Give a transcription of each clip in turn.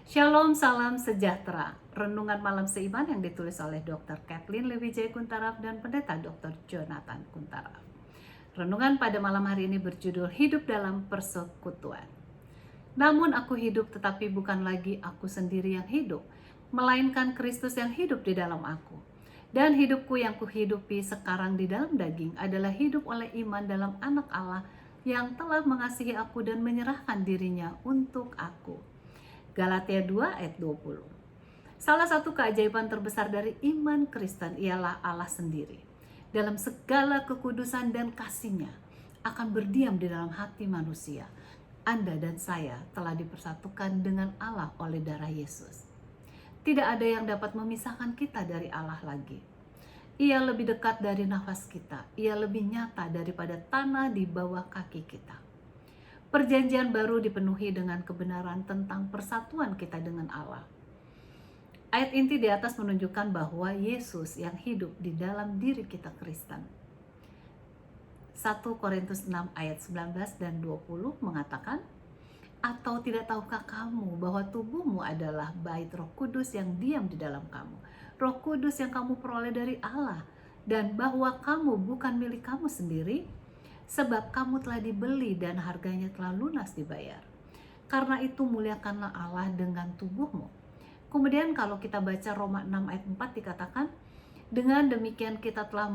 Shalom, salam sejahtera. Renungan malam seiman yang ditulis oleh Dr. Kathleen Lewijaya Kuntaraf dan Pendeta Dr. Jonathan Kuntaraf. Renungan pada malam hari ini berjudul Hidup dalam Persekutuan. Namun aku hidup, tetapi bukan lagi aku sendiri yang hidup, melainkan Kristus yang hidup di dalam aku. Dan hidupku yang kuhidupi sekarang di dalam daging adalah hidup oleh iman dalam Anak Allah yang telah mengasihi aku dan menyerahkan dirinya untuk aku. Galatia 2 ayat 20. Salah satu keajaiban terbesar dari iman Kristen ialah Allah sendiri. Dalam segala kekudusan dan kasih-Nya akan berdiam di dalam hati manusia. Anda dan saya telah dipersatukan dengan Allah oleh darah Yesus. Tidak ada yang dapat memisahkan kita dari Allah lagi. Ia lebih dekat dari nafas kita. Ia lebih nyata daripada tanah di bawah kaki kita. Perjanjian baru dipenuhi dengan kebenaran tentang persatuan kita dengan Allah. Ayat inti di atas menunjukkan bahwa Yesus yang hidup di dalam diri kita Kristen. 1 Korintus 6 ayat 19 dan 20 mengatakan, atau tidak tahukah kamu bahwa tubuhmu adalah bait Roh Kudus yang diam di dalam kamu, Roh Kudus yang kamu peroleh dari Allah, dan bahwa kamu bukan milik kamu sendiri, sebab kamu telah dibeli dan harganya telah lunas dibayar. Karena itu muliakanlah Allah dengan tubuhmu. Kemudian kalau kita baca Roma 6 ayat 4 dikatakan, dengan demikian kita telah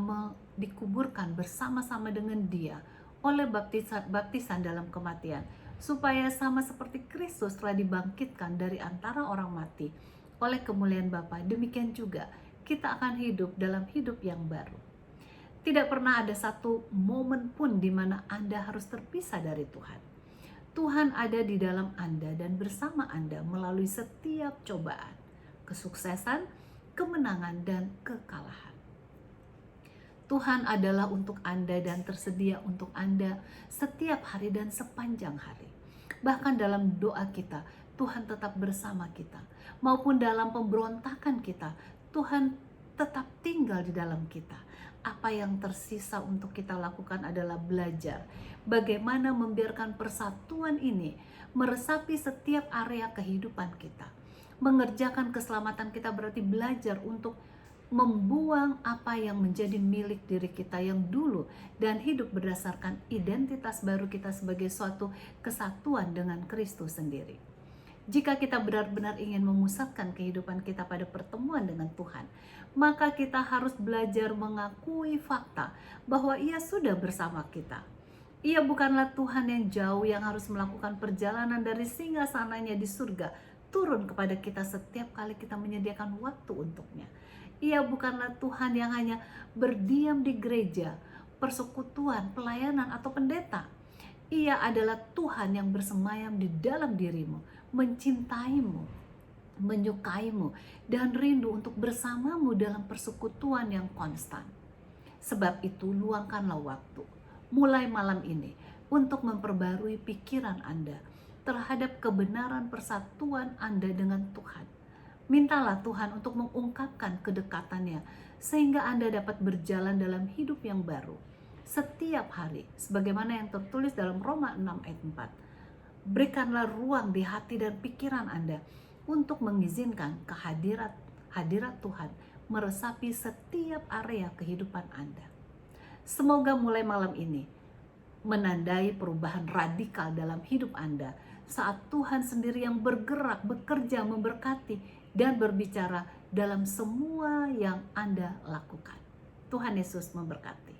dikuburkan bersama-sama dengan Dia oleh baptisan dalam kematian, supaya sama seperti Kristus telah dibangkitkan dari antara orang mati oleh kemuliaan Bapa, demikian juga kita akan hidup dalam hidup yang baru. Tidak pernah ada satu momen pun di mana Anda harus terpisah dari Tuhan. Tuhan ada di dalam Anda dan bersama Anda melalui setiap cobaan, kesuksesan, kemenangan, dan kekalahan. Tuhan adalah untuk Anda dan tersedia untuk Anda setiap hari dan sepanjang hari. Bahkan dalam doa kita, Tuhan tetap bersama kita. Maupun dalam pemberontakan kita, Tuhan tetap tinggal di dalam kita. Apa yang tersisa untuk kita lakukan adalah belajar bagaimana membiarkan persatuan ini meresapi setiap area kehidupan kita. Mengerjakan keselamatan kita berarti belajar untuk membuang apa yang menjadi milik diri kita yang dulu dan hidup berdasarkan identitas baru kita sebagai suatu kesatuan dengan Kristus sendiri. Jika kita benar-benar ingin memusatkan kehidupan kita pada pertemuan dengan Tuhan, maka kita harus belajar mengakui fakta bahwa Ia sudah bersama kita. Ia bukanlah Tuhan yang jauh yang harus melakukan perjalanan dari singgasananya di surga turun kepada kita setiap kali kita menyediakan waktu untuknya. Ia bukanlah Tuhan yang hanya berdiam di gereja, persekutuan, pelayanan, atau pendeta. Ia adalah Tuhan yang bersemayam di dalam dirimu, mencintaimu, menyukaimu, dan rindu untuk bersamamu dalam persekutuan yang konstan. Sebab itu luangkanlah waktu, mulai malam ini, untuk memperbarui pikiran Anda terhadap kebenaran persatuan Anda dengan Tuhan. Mintalah Tuhan untuk mengungkapkan kedekatannya, sehingga Anda dapat berjalan dalam hidup yang baru setiap hari, sebagaimana yang tertulis dalam Roma 6 ayat 4. Berikanlah ruang di hati dan pikiran Anda untuk mengizinkan hadirat Tuhan meresapi setiap area kehidupan Anda. Semoga mulai malam ini menandai perubahan radikal dalam hidup Anda saat Tuhan sendiri yang bergerak, bekerja, memberkati, dan berbicara dalam semua yang Anda lakukan. Tuhan Yesus memberkati.